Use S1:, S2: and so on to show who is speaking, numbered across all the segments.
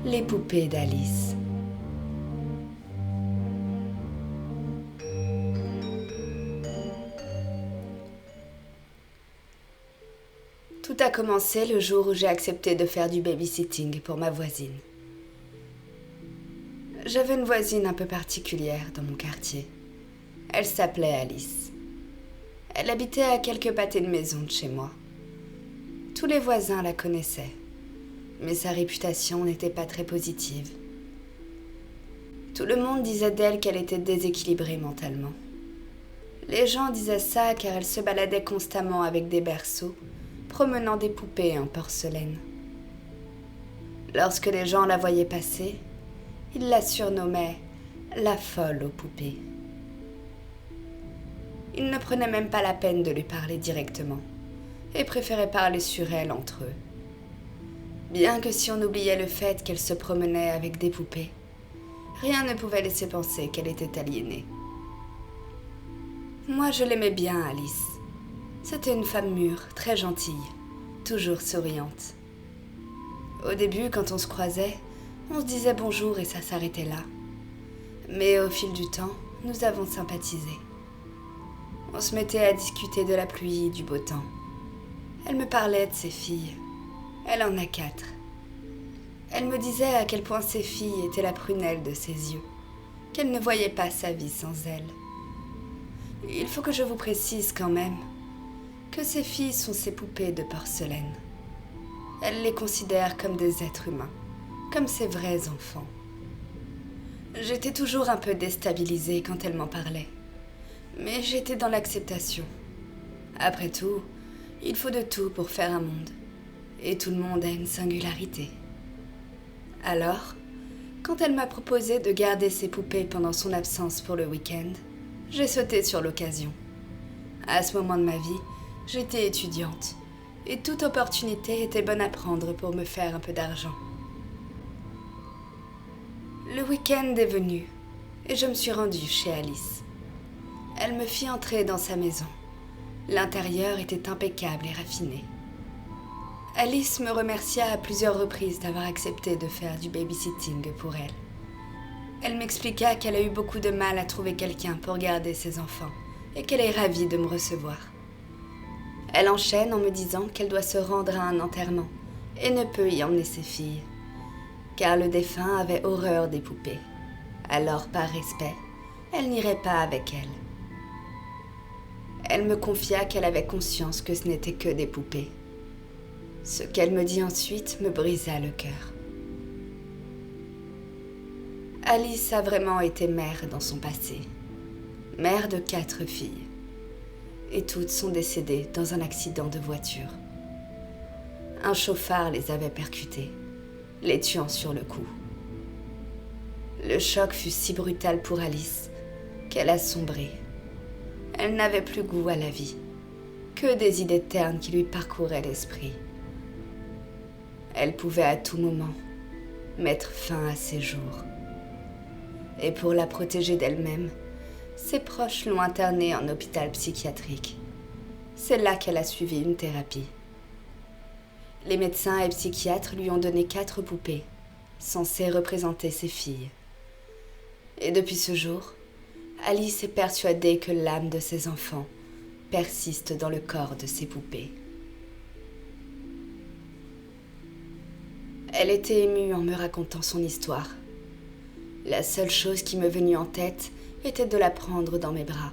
S1: Les poupées d'Alice. Tout a commencé le jour où j'ai accepté de faire du babysitting pour ma voisine. J'avais une voisine un peu particulière dans mon quartier. Elle s'appelait Alice. Elle habitait à quelques pâtés de maison de chez moi. Tous les voisins la connaissaient, mais sa réputation n'était pas très positive. Tout le monde disait d'elle qu'elle était déséquilibrée mentalement. Les gens disaient ça car elle se baladait constamment avec des berceaux, promenant des poupées en porcelaine. Lorsque les gens la voyaient passer, ils la surnommaient la folle aux poupées. Ils ne prenaient même pas la peine de lui parler directement et préféraient parler sur elle entre eux. Bien que si on oubliait le fait qu'elle se promenait avec des poupées, rien ne pouvait laisser penser qu'elle était aliénée. Moi, je l'aimais bien, Alice. C'était une femme mûre, très gentille, toujours souriante. Au début, quand on se croisait, on se disait bonjour et ça s'arrêtait là. Mais au fil du temps, nous avons sympathisé. On se mettait à discuter de la pluie et du beau temps. Elle me parlait de ses filles. Elle en a 4. Elle me disait à quel point ses filles étaient la prunelle de ses yeux, qu'elle ne voyait pas sa vie sans elles. Il faut que je vous précise quand même que ces filles sont ses poupées de porcelaine. Elle les considère comme des êtres humains, comme ses vrais enfants. J'étais toujours un peu déstabilisée quand elle m'en parlait, mais j'étais dans l'acceptation. Après tout, il faut de tout pour faire un monde, et tout le monde a une singularité. Alors, quand elle m'a proposé de garder ses poupées pendant son absence pour le week-end, j'ai sauté sur l'occasion. À ce moment de ma vie, j'étais étudiante, et toute opportunité était bonne à prendre pour me faire un peu d'argent. Le week-end est venu, et je me suis rendue chez Alice. Elle me fit entrer dans sa maison. L'intérieur était impeccable et raffiné. Alice me remercia à plusieurs reprises d'avoir accepté de faire du babysitting pour elle. Elle m'expliqua qu'elle a eu beaucoup de mal à trouver quelqu'un pour garder ses enfants et qu'elle est ravie de me recevoir. Elle enchaîne en me disant qu'elle doit se rendre à un enterrement et ne peut y emmener ses filles, car le défunt avait horreur des poupées. Alors, par respect, elle n'irait pas avec elle. Elle me confia qu'elle avait conscience que ce n'était que des poupées. Ce qu'elle me dit ensuite me brisa le cœur. Alice a vraiment été mère dans son passé. Mère de 4 filles. Et toutes sont décédées dans un accident de voiture. Un chauffard les avait percutées, les tuant sur le coup. Le choc fut si brutal pour Alice qu'elle a sombré. Elle n'avait plus goût à la vie, que des idées ternes qui lui parcouraient l'esprit. Elle pouvait à tout moment mettre fin à ses jours. Et pour la protéger d'elle-même, ses proches l'ont internée en hôpital psychiatrique. C'est là qu'elle a suivi une thérapie. Les médecins et psychiatres lui ont donné 4 poupées, censées représenter ses filles. Et depuis ce jour, Alice est persuadée que l'âme de ses enfants persiste dans le corps de ses poupées. Elle était émue en me racontant son histoire. La seule chose qui me venait en tête était de la prendre dans mes bras.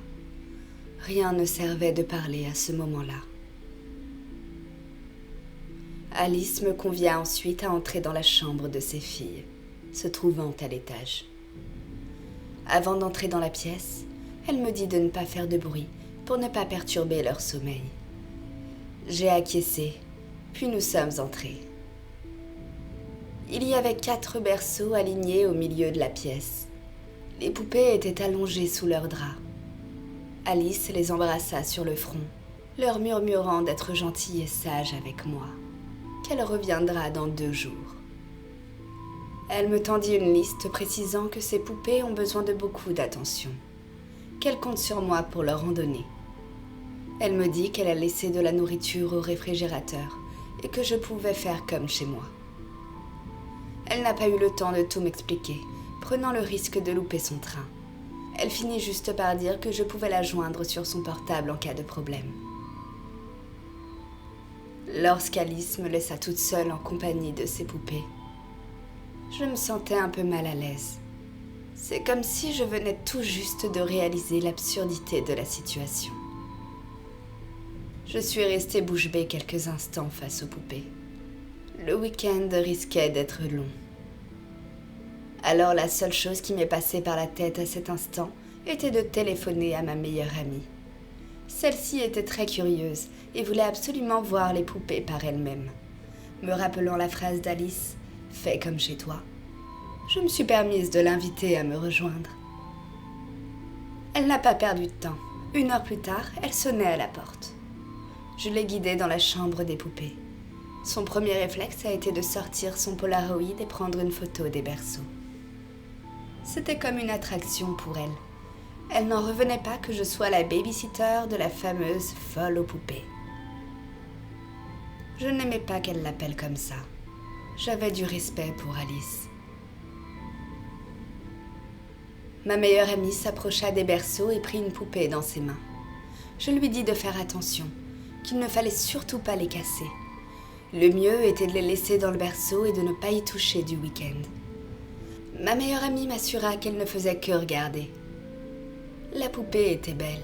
S1: Rien ne servait de parler à ce moment-là. Alice me convia ensuite à entrer dans la chambre de ses filles, se trouvant à l'étage. Avant d'entrer dans la pièce, elle me dit de ne pas faire de bruit pour ne pas perturber leur sommeil. J'ai acquiescé, puis nous sommes entrés. Il y avait 4 berceaux alignés au milieu de la pièce. Les poupées étaient allongées sous leurs draps. Alice les embrassa sur le front, leur murmurant d'être gentille et sage avec moi, qu'elle reviendra dans 2 jours. Elle me tendit une liste précisant que ces poupées ont besoin de beaucoup d'attention, qu'elle compte sur moi pour leur en donner. Elle me dit qu'elle a laissé de la nourriture au réfrigérateur et que je pouvais faire comme chez moi. Elle n'a pas eu le temps de tout m'expliquer, prenant le risque de louper son train. Elle finit juste par dire que je pouvais la joindre sur son portable en cas de problème. Lorsqu'Alice me laissa toute seule en compagnie de ses poupées, je me sentais un peu mal à l'aise. C'est comme si je venais tout juste de réaliser l'absurdité de la situation. Je suis restée bouche bée quelques instants face aux poupées. Le week-end risquait d'être long. Alors la seule chose qui m'est passée par la tête à cet instant était de téléphoner à ma meilleure amie. Celle-ci était très curieuse et voulait absolument voir les poupées par elle-même. Me rappelant la phrase d'Alice « Fais comme chez toi », je me suis permise de l'inviter à me rejoindre. Elle n'a pas perdu de temps. 1 heure plus tard, elle sonnait à la porte. Je l'ai guidée dans la chambre des poupées. Son premier réflexe a été de sortir son Polaroid et prendre une photo des berceaux. C'était comme une attraction pour elle. Elle n'en revenait pas que je sois la babysitter de la fameuse folle aux poupées. Je n'aimais pas qu'elle l'appelle comme ça. J'avais du respect pour Alice. Ma meilleure amie s'approcha des berceaux et prit une poupée dans ses mains. Je lui dis de faire attention, qu'il ne fallait surtout pas les casser. Le mieux était de les laisser dans le berceau et de ne pas y toucher du week-end. Ma meilleure amie m'assura qu'elle ne faisait que regarder. La poupée était belle.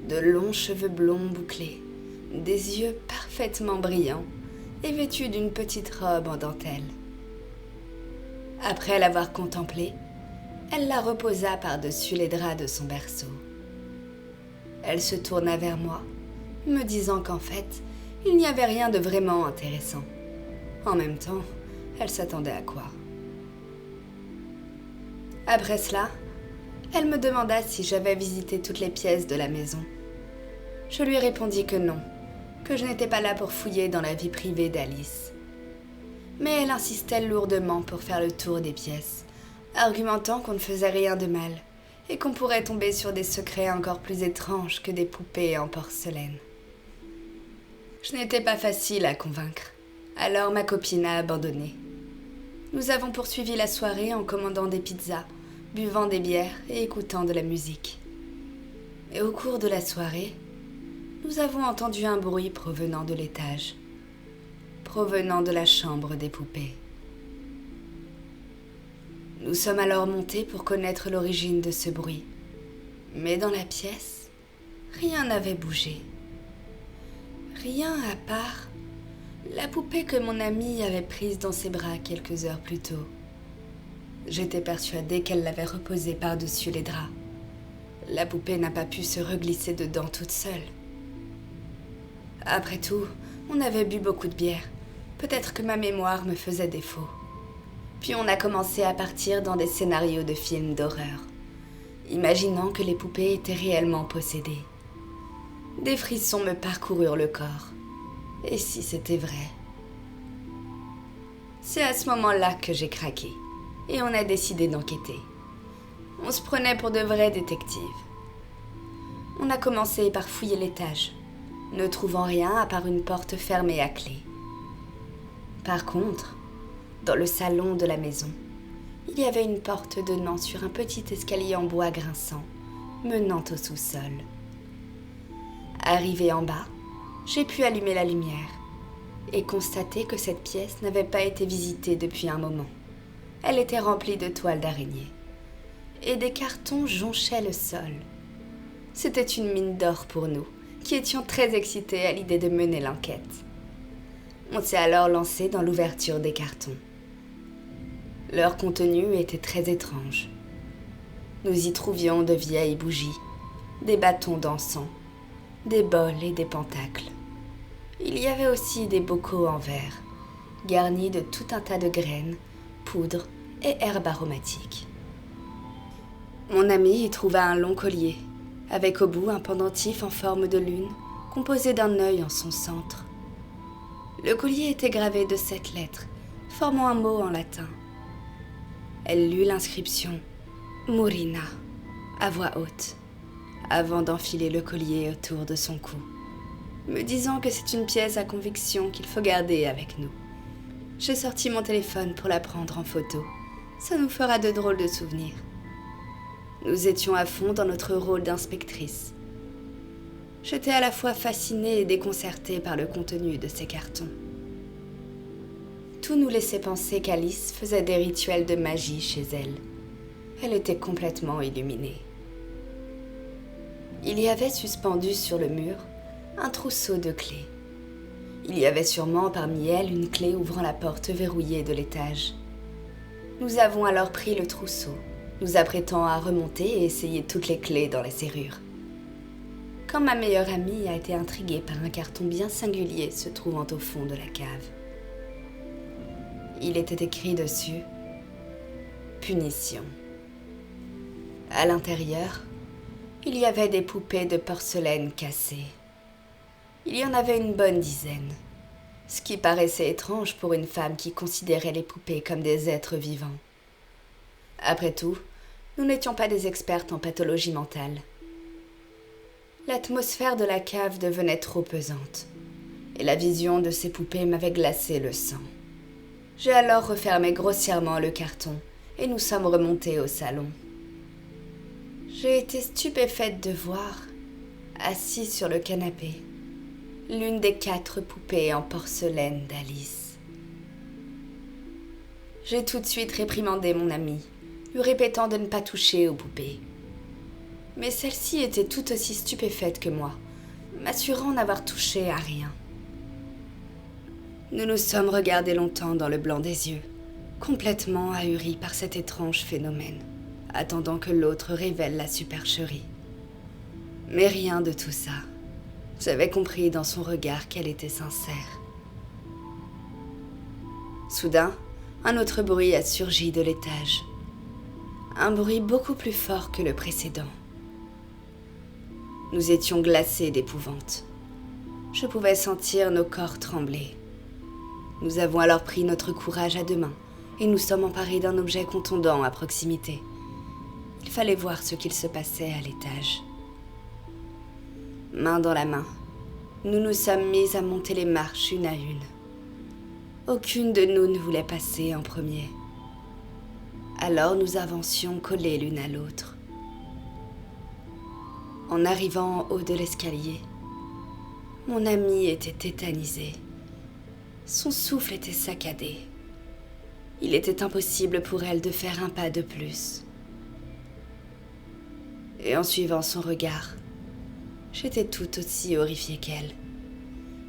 S1: De longs cheveux blonds bouclés, des yeux parfaitement brillants et vêtue d'une petite robe en dentelle. Après l'avoir contemplée, elle la reposa par-dessus les draps de son berceau. Elle se tourna vers moi, me disant qu'en fait, il n'y avait rien de vraiment intéressant. En même temps, elle s'attendait à quoi? Après cela, elle me demanda si j'avais visité toutes les pièces de la maison. Je lui répondis que non, que je n'étais pas là pour fouiller dans la vie privée d'Alice. Mais elle insistait lourdement pour faire le tour des pièces, argumentant qu'on ne faisait rien de mal et qu'on pourrait tomber sur des secrets encore plus étranges que des poupées en porcelaine. Je n'étais pas facile à convaincre, alors ma copine a abandonné. Nous avons poursuivi la soirée en commandant des pizzas, buvant des bières et écoutant de la musique. Et au cours de la soirée, nous avons entendu un bruit provenant de l'étage, provenant de la chambre des poupées. Nous sommes alors montés pour connaître l'origine de ce bruit. Mais dans la pièce, rien n'avait bougé. Rien à part la poupée que mon amie avait prise dans ses bras quelques heures plus tôt. J'étais persuadée qu'elle l'avait reposée par-dessus les draps. La poupée n'a pas pu se reglisser dedans toute seule. Après tout, on avait bu beaucoup de bière. Peut-être que ma mémoire me faisait défaut. Puis on a commencé à partir dans des scénarios de films d'horreur, imaginant que les poupées étaient réellement possédées. Des frissons me parcoururent le corps. Et si c'était vrai? C'est à ce moment-là que j'ai craqué, et on a décidé d'enquêter. On se prenait pour de vrais détectives. On a commencé par fouiller l'étage, ne trouvant rien à part une porte fermée à clé. Par contre, dans le salon de la maison, il y avait une porte donnant sur un petit escalier en bois grinçant, menant au sous-sol. Arrivée en bas, j'ai pu allumer la lumière et constater que cette pièce n'avait pas été visitée depuis un moment. Elle était remplie de toiles d'araignée et des cartons jonchaient le sol. C'était une mine d'or pour nous, qui étions très excités à l'idée de mener l'enquête. On s'est alors lancé dans l'ouverture des cartons. Leur contenu était très étrange. Nous y trouvions de vieilles bougies, des bâtons d'encens, des bols et des pentacles. Il y avait aussi des bocaux en verre, garnis de tout un tas de graines, poudres et herbes aromatiques. Mon ami y trouva un long collier, avec au bout un pendentif en forme de lune, composé d'un œil en son centre. Le collier était gravé de 7 lettres, formant un mot en latin. Elle lut l'inscription « Murina » à voix haute, avant d'enfiler le collier autour de son cou, me disant que c'est une pièce à conviction qu'il faut garder avec nous. J'ai sorti mon téléphone pour la prendre en photo. Ça nous fera de drôles de souvenirs. Nous étions à fond dans notre rôle d'inspectrice. J'étais à la fois fascinée et déconcertée par le contenu de ces cartons. Tout nous laissait penser qu'Alice faisait des rituels de magie chez elle. Elle était complètement illuminée. Il y avait suspendu sur le mur un trousseau de clés. Il y avait sûrement parmi elles une clé ouvrant la porte verrouillée de l'étage. Nous avons alors pris le trousseau, nous apprêtant à remonter et essayer toutes les clés dans les serrures. Quand ma meilleure amie a été intriguée par un carton bien singulier se trouvant au fond de la cave. Il était écrit dessus « Punition ». À l'intérieur, il y avait des poupées de porcelaine cassées. Il y en avait une bonne dizaine, ce qui paraissait étrange pour une femme qui considérait les poupées comme des êtres vivants. Après tout, nous n'étions pas des expertes en pathologie mentale. L'atmosphère de la cave devenait trop pesante, et la vision de ces poupées m'avait glacé le sang. J'ai alors refermé grossièrement le carton, et nous sommes remontés au salon. J'ai été stupéfaite de voir, assise sur le canapé, l'une des 4 poupées en porcelaine d'Alice. J'ai tout de suite réprimandé mon amie, lui répétant de ne pas toucher aux poupées. Mais celle-ci était tout aussi stupéfaite que moi, m'assurant n'avoir touché à rien. Nous nous sommes regardés longtemps dans le blanc des yeux, complètement ahuris par cet étrange phénomène, attendant que l'autre révèle la supercherie. Mais rien de tout ça. J'avais compris dans son regard qu'elle était sincère. Soudain, un autre bruit a surgi de l'étage. Un bruit beaucoup plus fort que le précédent. Nous étions glacés d'épouvante. Je pouvais sentir nos corps trembler. Nous avons alors pris notre courage à 2 mains et nous sommes emparés d'un objet contondant à proximité. Il fallait voir ce qu'il se passait à l'étage. Main dans la main, nous nous sommes mis à monter les marches une à une. Aucune de nous ne voulait passer en premier. Alors nous avancions collés l'une à l'autre. En arrivant en haut de l'escalier, mon amie était tétanisée. Son souffle était saccadé. Il était impossible pour elle de faire un pas de plus. Et en suivant son regard, j'étais tout aussi horrifiée qu'elle,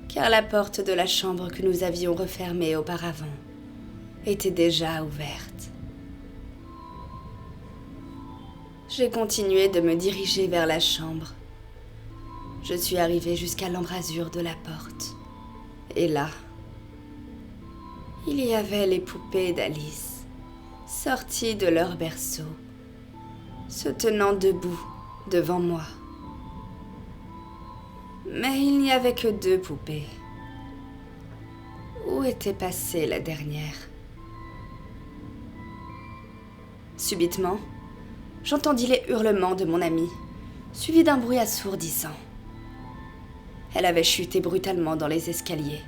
S1: car la porte de la chambre que nous avions refermée auparavant était déjà ouverte. J'ai continué de me diriger vers la chambre. Je suis arrivée jusqu'à l'embrasure de la porte. Et là, il y avait les poupées d'Alice, sorties de leur berceau, se tenant debout devant moi. Mais il n'y avait que 2 poupées. Où était passée la dernière? Subitement, j'entendis les hurlements de mon amie, suivis d'un bruit assourdissant. Elle avait chuté brutalement dans les escaliers.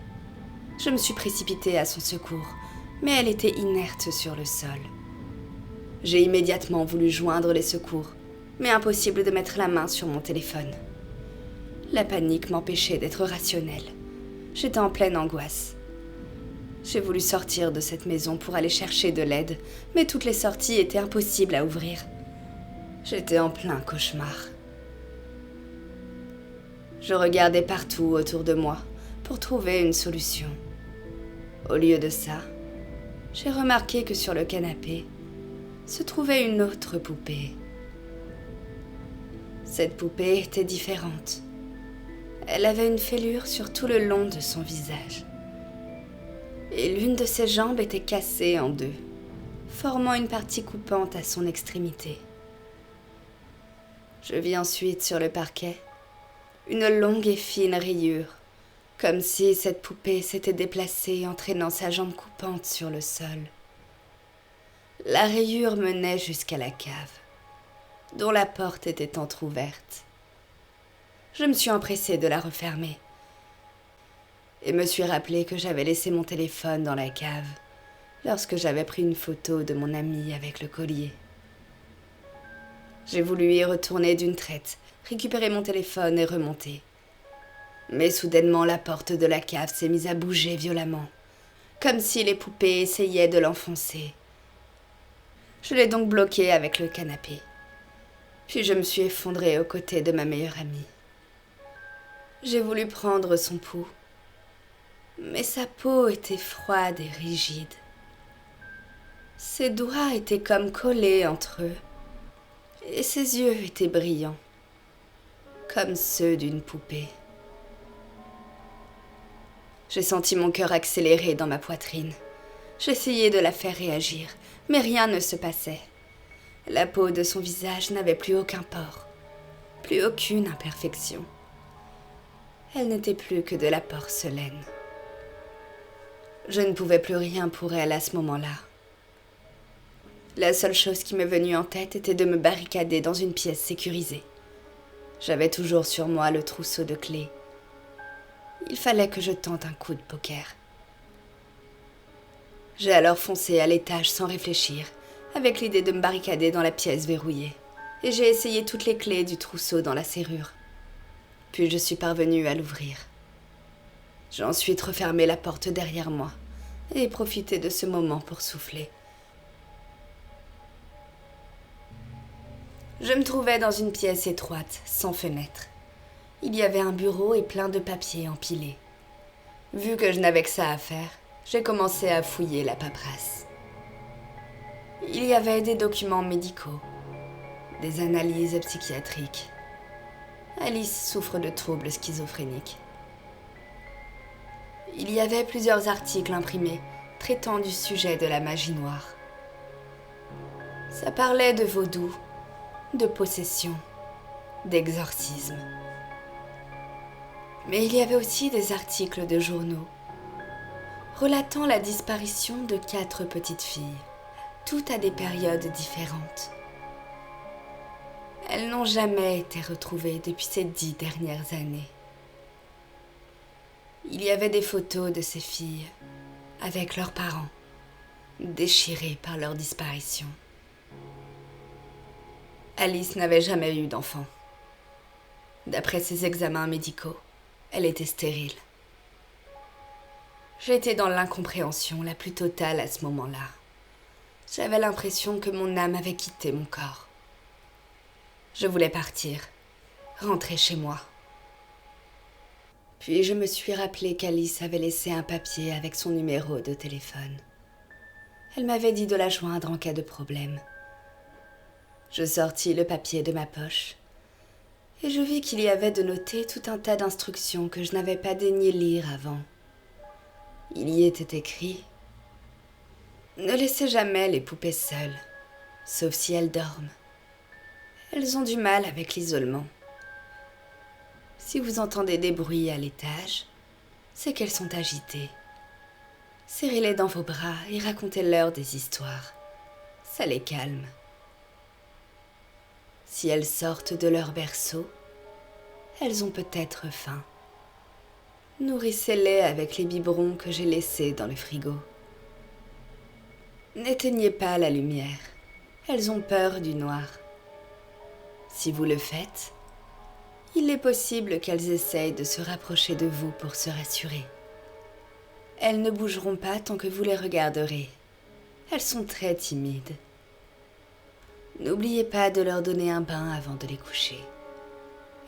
S1: Je me suis précipitée à son secours, mais elle était inerte sur le sol. J'ai immédiatement voulu joindre les secours, mais impossible de mettre la main sur mon téléphone. La panique m'empêchait d'être rationnelle. J'étais en pleine angoisse. J'ai voulu sortir de cette maison pour aller chercher de l'aide, mais toutes les sorties étaient impossibles à ouvrir. J'étais en plein cauchemar. Je regardais partout autour de moi pour trouver une solution. Au lieu de ça, j'ai remarqué que sur le canapé se trouvait une autre poupée. Cette poupée était différente. Elle avait une fêlure sur tout le long de son visage. Et l'une de ses jambes était cassée en 2, formant une partie coupante à son extrémité. Je vis ensuite sur le parquet une longue et fine rayure, comme si cette poupée s'était déplacée entraînant sa jambe coupante sur le sol. La rayure menait jusqu'à la cave, dont la porte était entr'ouverte. Je me suis empressée de la refermer. et me suis rappelé que j'avais laissé mon téléphone dans la cave lorsque j'avais pris une photo de mon amie avec le collier. J'ai voulu y retourner d'une traite, récupérer mon téléphone et remonter. Mais soudainement, la porte de la cave s'est mise à bouger violemment, comme si les poupées essayaient de l'enfoncer. Je l'ai donc bloquée avec le canapé. Puis je me suis effondrée aux côtés de ma meilleure amie. J'ai voulu prendre son pouls, mais sa peau était froide et rigide. Ses doigts étaient comme collés entre eux, et ses yeux étaient brillants, comme ceux d'une poupée. J'ai senti mon cœur accélérer dans ma poitrine. J'essayais de la faire réagir, mais rien ne se passait. La peau de son visage n'avait plus aucun pore, plus aucune imperfection. Elle n'était plus que de la porcelaine. Je ne pouvais plus rien pour elle à ce moment-là. La seule chose qui m'est venue en tête était de me barricader dans une pièce sécurisée. J'avais toujours sur moi le trousseau de clés. Il fallait que je tente un coup de poker. J'ai alors foncé à l'étage sans réfléchir, avec l'idée de me barricader dans la pièce verrouillée. Et j'ai essayé toutes les clés du trousseau dans la serrure. Puis je suis parvenue à l'ouvrir. J'ai ensuite refermé la porte derrière moi et profité de ce moment pour souffler. Je me trouvais dans une pièce étroite, sans fenêtre. Il y avait un bureau et plein de papiers empilés. Vu que je n'avais que ça à faire, j'ai commencé à fouiller la paperasse. Il y avait des documents médicaux, des analyses psychiatriques. Alice souffre de troubles schizophréniques. Il y avait plusieurs articles imprimés traitant du sujet de la magie noire. Ça parlait de vaudou, de possession, d'exorcisme. Mais il y avait aussi des articles de journaux relatant la disparition de 4 petites filles, toutes à des périodes différentes. Elles n'ont jamais été retrouvées depuis ces 10 dernières années. Il y avait des photos de ces filles avec leurs parents, déchirés par leur disparition. Alice n'avait jamais eu d'enfant. D'après ses examens médicaux, elle était stérile. J'étais dans l'incompréhension la plus totale à ce moment-là. J'avais l'impression que mon âme avait quitté mon corps. Je voulais partir, rentrer chez moi. Puis je me suis rappelé qu'Alice avait laissé un papier avec son numéro de téléphone. Elle m'avait dit de la joindre en cas de problème. Je sortis le papier de ma poche et je vis qu'il y avait de noté tout un tas d'instructions que je n'avais pas daigné lire avant. Il y était écrit « Ne laissez jamais les poupées seules, sauf si elles dorment. Elles ont du mal avec l'isolement. Si vous entendez des bruits à l'étage, c'est qu'elles sont agitées. Serrez-les dans vos bras et racontez-leur des histoires. Ça les calme. Si elles sortent de leur berceau, elles ont peut-être faim. Nourrissez-les avec les biberons que j'ai laissés dans le frigo. N'éteignez pas la lumière. Elles ont peur du noir. Si vous le faites, il est possible qu'elles essayent de se rapprocher de vous pour se rassurer. Elles ne bougeront pas tant que vous les regarderez. Elles sont très timides. N'oubliez pas de leur donner un bain avant de les coucher.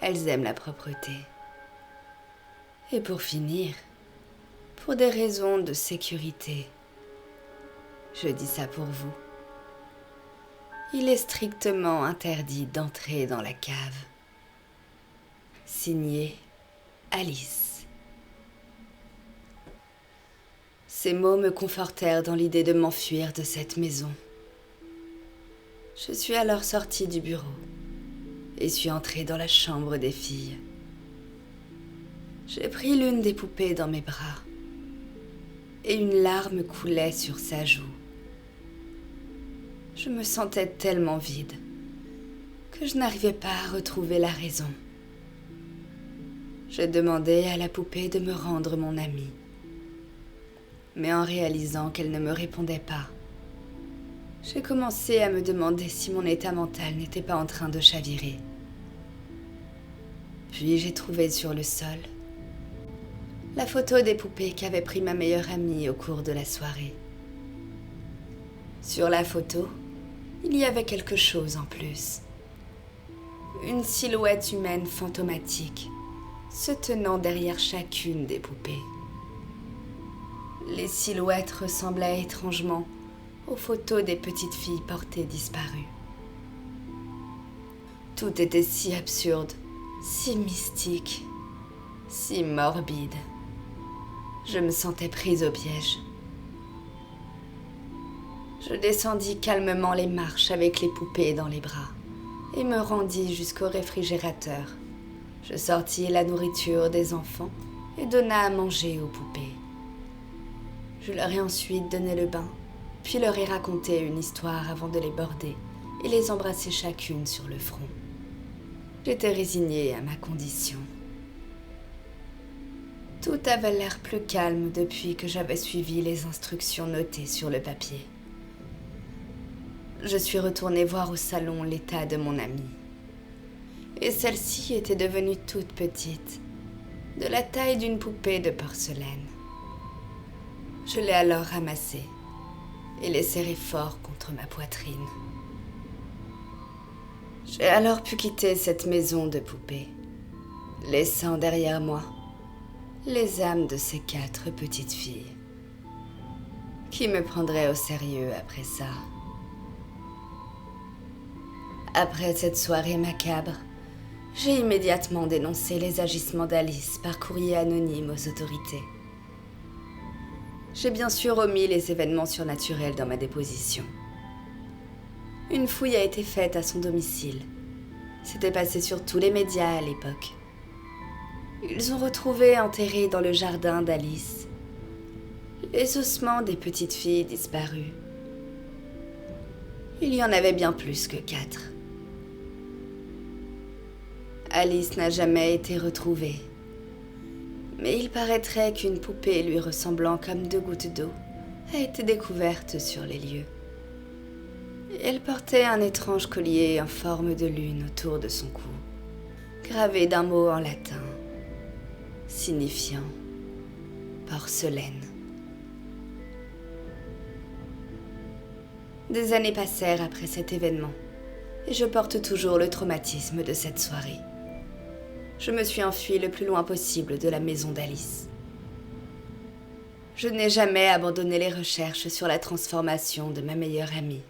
S1: Elles aiment la propreté. Et pour finir, pour des raisons de sécurité, je dis ça pour vous, il est strictement interdit d'entrer dans la cave. Signé Alice. Ces mots me confortèrent dans l'idée de m'enfuir de cette maison. Je suis alors sortie du bureau et suis entrée dans la chambre des filles. J'ai pris l'une des poupées dans mes bras et une larme coulait sur sa joue. Je me sentais tellement vide que je n'arrivais pas à retrouver la raison. Je demandais à la poupée de me rendre mon amie. Mais en réalisant qu'elle ne me répondait pas, j'ai commencé à me demander si mon état mental n'était pas en train de chavirer. Puis j'ai trouvé sur le sol la photo des poupées qu'avait pris ma meilleure amie au cours de la soirée. Sur la photo, il y avait quelque chose en plus. Une silhouette humaine fantomatique se tenant derrière chacune des poupées. Les silhouettes ressemblaient étrangement aux photos des petites filles portées disparues. Tout était si absurde, si mystique, si morbide. Je me sentais prise au piège. Je descendis calmement les marches avec les poupées dans les bras et me rendis jusqu'au réfrigérateur. Je sortis la nourriture des enfants et donna à manger aux poupées. Je leur ai ensuite donné le bain, puis leur ai raconté une histoire avant de les border et les embrasser chacune sur le front. J'étais résignée à ma condition. Tout avait l'air plus calme depuis que j'avais suivi les instructions notées sur le papier. Je suis retournée voir au salon l'état de mon amie. Et celle-ci était devenue toute petite, de la taille d'une poupée de porcelaine. Je l'ai alors ramassée et l'ai serrée fort contre ma poitrine. J'ai alors pu quitter cette maison de poupées, laissant derrière moi les âmes de ces 4 petites filles. Qui me prendrait au sérieux après ça? Après cette soirée macabre, j'ai immédiatement dénoncé les agissements d'Alice par courrier anonyme aux autorités. J'ai bien sûr omis les événements surnaturels dans ma déposition. Une fouille a été faite à son domicile. C'était passé sur tous les médias à l'époque. Ils ont retrouvé enterrés dans le jardin d'Alice les ossements des petites filles disparues. Il y en avait bien plus que 4. Alice n'a jamais été retrouvée. Mais il paraîtrait qu'une poupée lui ressemblant comme 2 gouttes d'eau a été découverte sur les lieux. Elle portait un étrange collier en forme de lune autour de son cou, gravé d'un mot en latin, signifiant porcelaine. Des années passèrent après cet événement, et je porte toujours le traumatisme de cette soirée. Je me suis enfuie le plus loin possible de la maison d'Alice. Je n'ai jamais abandonné les recherches sur la transformation de ma meilleure amie.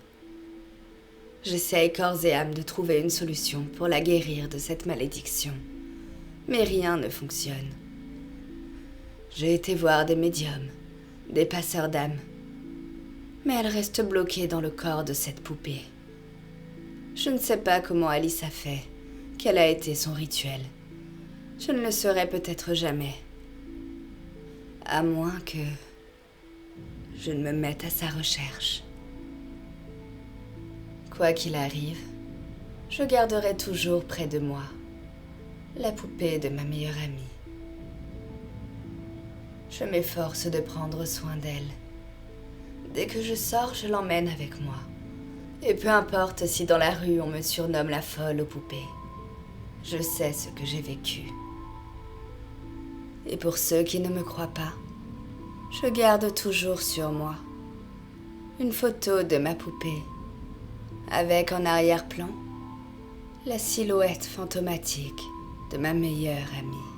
S1: J'essaye corps et âme de trouver une solution pour la guérir de cette malédiction, mais rien ne fonctionne. J'ai été voir des médiums, des passeurs d'âmes, mais elle reste bloquée dans le corps de cette poupée. Je ne sais pas comment Alice a fait, quel a été son rituel. Je ne le saurai peut-être jamais. À moins que je ne me mette à sa recherche. Quoi qu'il arrive, je garderai toujours près de moi la poupée de ma meilleure amie. Je m'efforce de prendre soin d'elle. Dès que je sors, je l'emmène avec moi. Et peu importe si dans la rue on me surnomme la folle aux poupées, je sais ce que j'ai vécu. Et pour ceux qui ne me croient pas, je garde toujours sur moi une photo de ma poupée, avec en arrière-plan la silhouette fantomatique de ma meilleure amie.